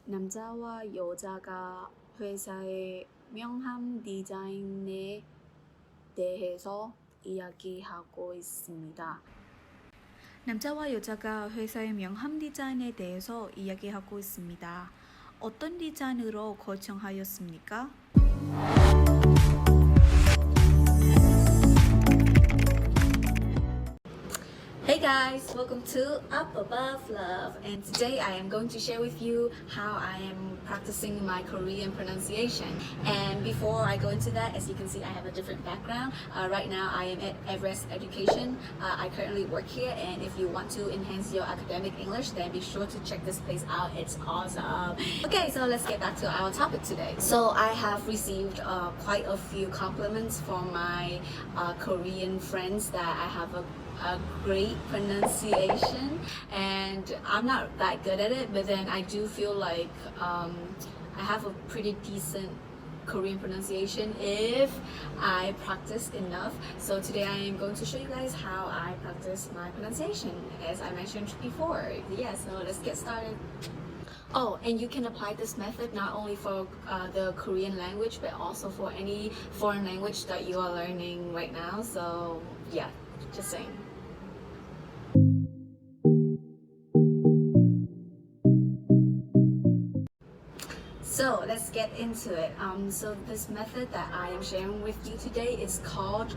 남자와 여자가 회사의 명함 디자인에 대해서 이야기하고 있습니다. 남자와 여자가 회사의 명함 디자인에 대해서 이야기하고 있습니다. 어떤 디자인으로 결정하였습니까? Hey guys, welcome to Up Above Love, and today I am going to share with you how I am practicing my Korean pronunciation. And before I go into that, as you can see, I have a different background. Right now I am at Everest Education. I currently work here, and if you want to enhance your academic English, then be sure to check this place out. It's awesome. Okay, so let's get back to our topic today. So I have received quite a few compliments from my Korean friends that I have a great pronunciation, and I'm not that good at it, but then I do feel like I have a pretty decent Korean pronunciation if I practice enough. So today I am going to show you guys how I practice my pronunciation, as I mentioned before. Yeah, so let's get started. Oh, and you can apply this method not only for the Korean language, but also for any foreign language that you are learning right now. So yeah, just saying. So let's get into it. So this method that I am sharing with you today is called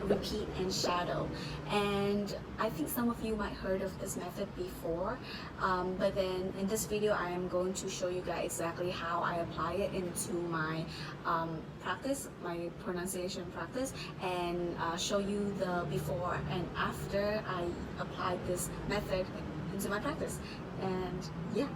repeat and shadow. And I think some of you might heard of this method before, but then in this video I am going to show you guys exactly how I apply it into my practice, my pronunciation practice, and show you the before and after I applied this method into my practice. And yeah.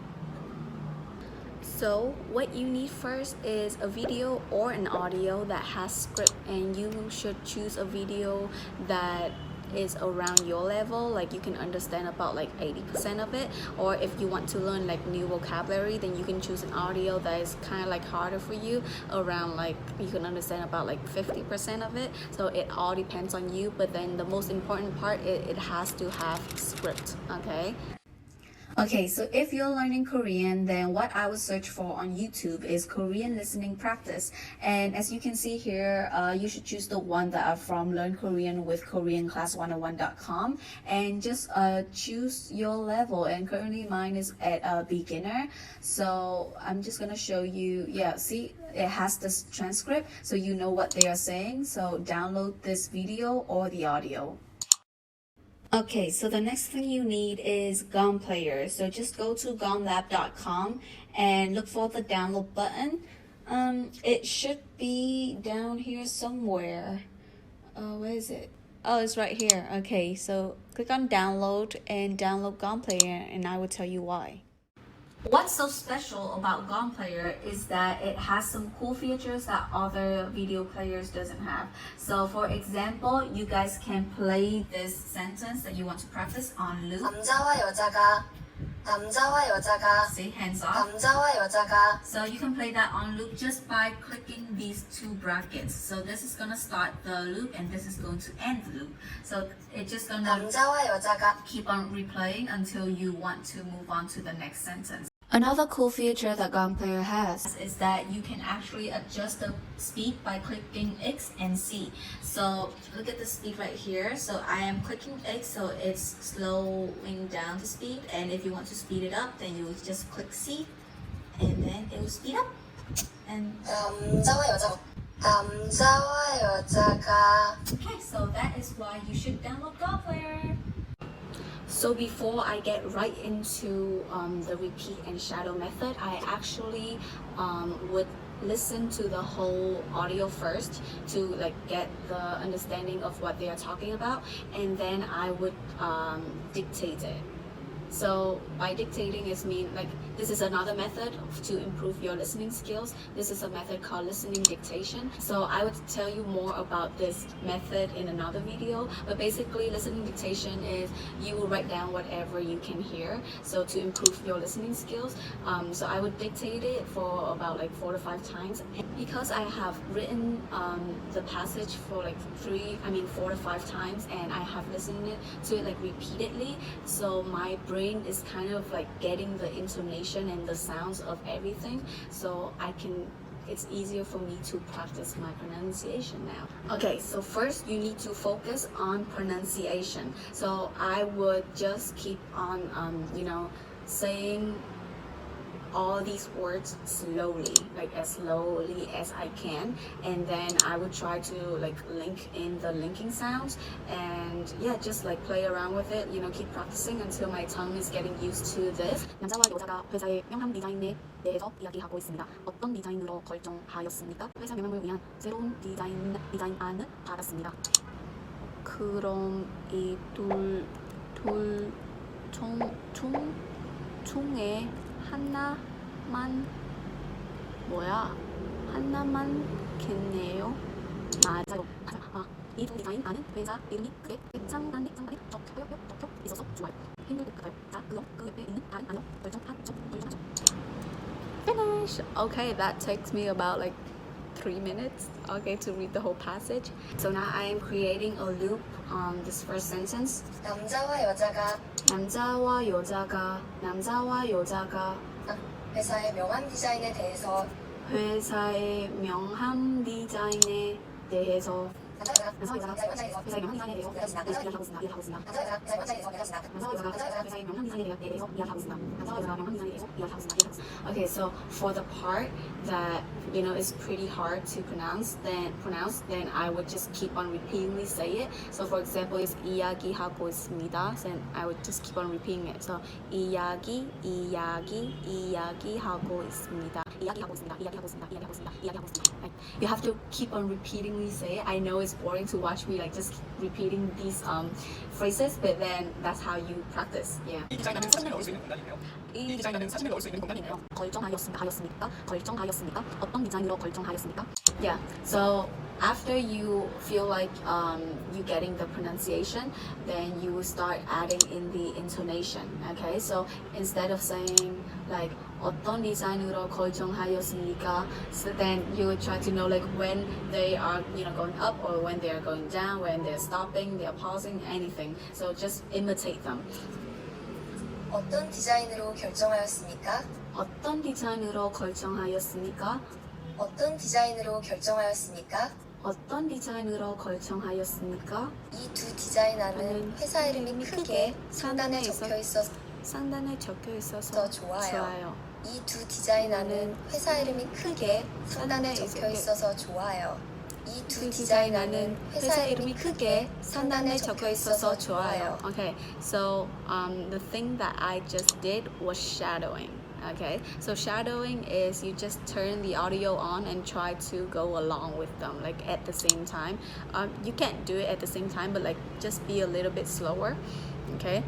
So what you need first is a video or an audio that has script, and you should choose a video that is around your level, like you can understand about like 80% of it. Or if you want to learn like new vocabulary, then you can choose an audio that is kind of like harder for you, around like you can understand about like 50% of it. So it all depends on you, but then the most important part, it has to have script. Okay, so if you're learning Korean, then what I would search for on YouTube is Korean listening practice. And as you can see here, you should choose the one that are from Learn Korean with KoreanClass101.com, and just choose your level. And currently mine is at a beginner. So I'm just gonna show you, yeah, see, it has this transcript, so you know what they are saying. So download this video or the audio. Okay, so the next thing you need is GOM Player. So just go to gomlab.com and look for the download button. It should be down here somewhere. Where is it? Oh, it's right here. Okay, so click on download and download GOM Player, and I will tell you why. What's so special about GOM Player is that it has some cool features that other video players doesn't have. So for example, you guys can play this sentence that you want to practice on loop. 남자와 여자가 See, hands off. 남자와 여자가 So you can play that on loop just by clicking these two brackets. So this is gonna start the loop and this is going to end the loop. So it's just gonna 남자와 여자가 keep on replaying until you want to move on to the next sentence. Another cool feature that GOM Player has is that you can actually adjust the speed by clicking X and C. So look at the speed right here. So I am clicking X, so it's slowing down the speed. And if you want to speed it up, then you just click C, and then it will speed up. And 남자와 여자가 okay, so that is why you should download GOM Player. So before I get right into the repeat and shadow method, I actually would listen to the whole audio first to like get the understanding of what they are talking about, and then I would dictate it. So by dictating is mean like this is another method to improve your listening skills. This is a method called listening dictation. So I would tell you more about this method in another video, but basically listening dictation is you will write down whatever you can hear, so to improve your listening skills. So I would dictate it for about like 4 to 5 times, because I have written the passage for like 4 to 5 times, and I have listened to it like repeatedly, so my brain is kind of like getting the intonation intonation and the sounds of everything, so it's easier for me to practice my pronunciation now. Okay, so first you need to focus on pronunciation. So I would just keep on, saying all these words slowly, like as slowly as I can, and then I would try to like link in the linking sounds, and yeah, just like play around with it, keep practicing until my tongue is getting used to this. 남자와 여자가 회사의 명함 디자인에 대해서 이야기하고 있습니다. 어떤 디자인으로 결정하였습니까? 회사 명함을 위한 새로운 디자인안을 받았습니다. 그럼 이 총에 하나만겠네요. 맞아요. 이 두 디자인 안은 회사 이름이 크게 상단에 적혀 있어서 좋아요. 힘들까요? 자, 그럼 그 옆에 있는 다른 안으로 결정하죠. Finish. Okay, that takes me about like 3 minutes, okay, to read the whole passage. So now I am creating a loop on this first sentence. 남자와 여자가 회사의 명함 디자인에 대해서 회사의 명함 디자인에 대해서 남자와 여자가 회사의 명함 디자인에 대해서 이야기하고 있습니다. Okay, so for the part that is pretty hard to pronounce, then I would just keep on repeatedly say it. So for example, it's 이야기하고 있습니다. Then I would just keep on repeating it. So 이야기하고 있습니다. Like, you have to keep on repeatedly say it. I know it's boring to watch me like just repeating these phrases, but then that's how you practice. Yeah. 이 디자인은 사진을 넣을 수 있는 공간이네요. 이 디자인은 사진을 넣을 수 있는 공간이네요. 결정하였습니까? 어떤 디자인으로 결정하였습니까? Yeah. So after you feel like you getting the pronunciation, then you will start adding in the intonation. Okay. So instead of saying like 어떤 디자인으로 결정하였습니까? So then you would try to know like when they are going up or when they are going down, when they're stopping, they're pausing, anything. So just imitate them. 어떤 디자인으로 결정하였습니까? 어떤 디자인으로 결정하였습니까? 어떤 디자인으로 결정하였습니까? 어떤 디자인으로 결정하였습니까? 이 두 디자인안은 회사 이름이 크게 상단에 적혀 있어서 좋아요. 이 두 디자인안은 회사 이름이 크게 상단에 적혀 있어서 좋아요. 이 두 디자인안은 회사 이름이 크게 상단에 적혀 있어서 좋아요. Okay, so the thing that I just did was shadowing. Okay, so shadowing is you just turn the audio on and try to go along with them, like at the same time. You can't do it at the same time, but like just be a little bit slower. Okay.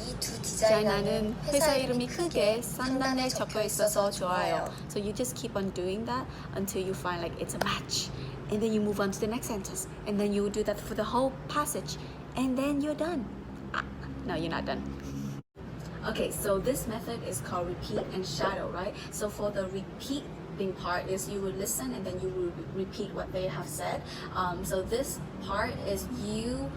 이 두 디자인안은 회사 이름이 크게 상단에 적혀 있어서 좋아요. So you just keep on doing that until you find like it's a match, and then you move on to the next sentence, and then you do that for the whole passage, and then you're done. No, you're not done. Okay, so this method is called repeat and shadow, right? So for the repeating part is you will listen and then you will repeat what they have said. So this part is you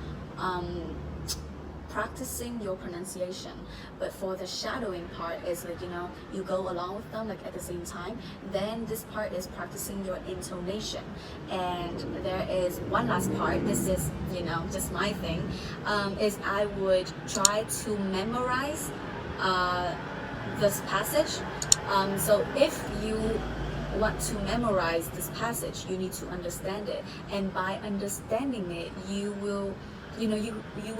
practicing your pronunciation, but for the shadowing part is like you go along with them like at the same time. Then this part is practicing your intonation, and there is one last part. This is just my thing, is I would try to memorize this passage. So if you want to memorize this passage, you need to understand it, and by understanding it, you will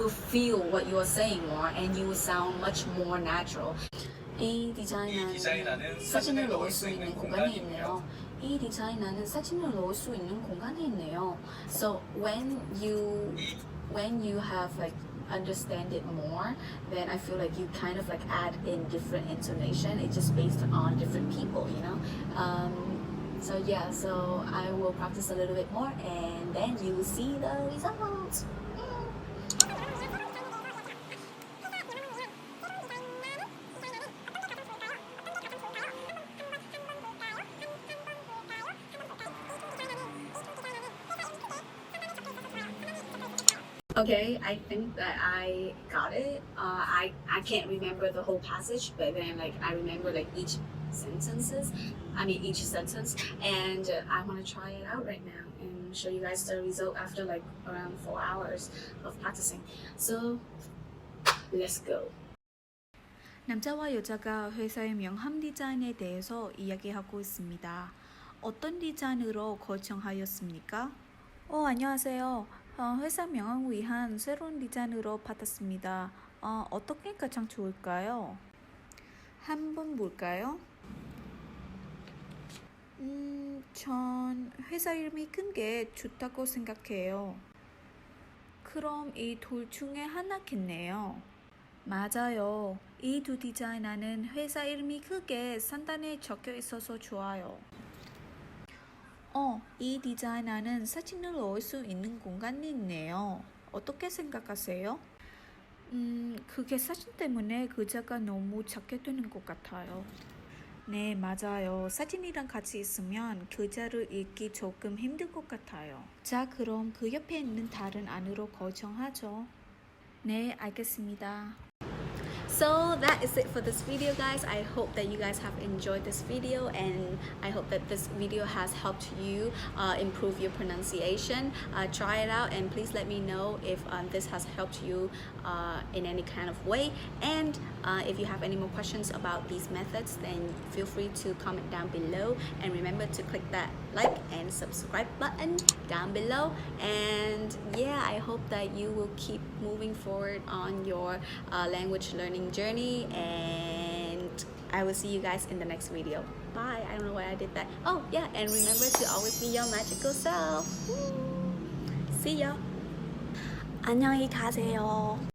feel what you are saying more, and you will sound much more natural. 이 디자인안은 사진을 넣을 수 있는 공간이 있네요. 이 디자인안은 사진을 넣을 수 있는 공간이 있네요. So when you have like understand it more, then I feel like you kind of like add in different intonation. It's just based on different people, So yeah, so I will practice a little bit more, and then you will see the results. Okay, I think that I got it. I can't remember the whole passage, but then like I remember like each sentence, and I want to try it out right now and show you guys the result after like around 4 hours of practicing. So let's go. 남자와 여자가 회사의 명함 디자인에 대해서 이야기하고 있습니다. 어떤 디자인으로 거청하였습니까? 안녕하세요. 회사 명함 위한 새로운 디자인으로 받았습니다. 어떻게 가장 좋을까요? 한번 볼까요? 전 회사 이름이 큰 게 좋다고 생각해요. 그럼 이 둘 중에 하나겠네요. 맞아요. 이 두 디자인은 회사 이름이 크게 상단에 적혀 있어서 좋아요. 이 디자인은 사진을 넣을 수 있는 공간이 있네요. 어떻게 생각하세요? 그게 사진 때문에 글자가 너무 작게 되는 것 같아요. 네, 맞아요. 사진이랑 같이 있으면 글자를 읽기 조금 힘들 것 같아요. 자, 그럼 그 옆에 있는 다른 안으로 거정하죠. 네, 알겠습니다. So that is it for this video, guys. I hope that you guys have enjoyed this video, and I hope that this video has helped you improve your pronunciation. Try it out, and please let me know if this has helped you in any kind of way. And if you have any more questions about these methods, then feel free to comment down below, and remember to click that like and subscribe button down below. And yeah, I hope that you will keep moving forward on your language learning journey, and I will see you guys in the next video. Bye. I don't know why I did that. Oh yeah, and remember to always be your magical self. See ya. 안녕히 가세요.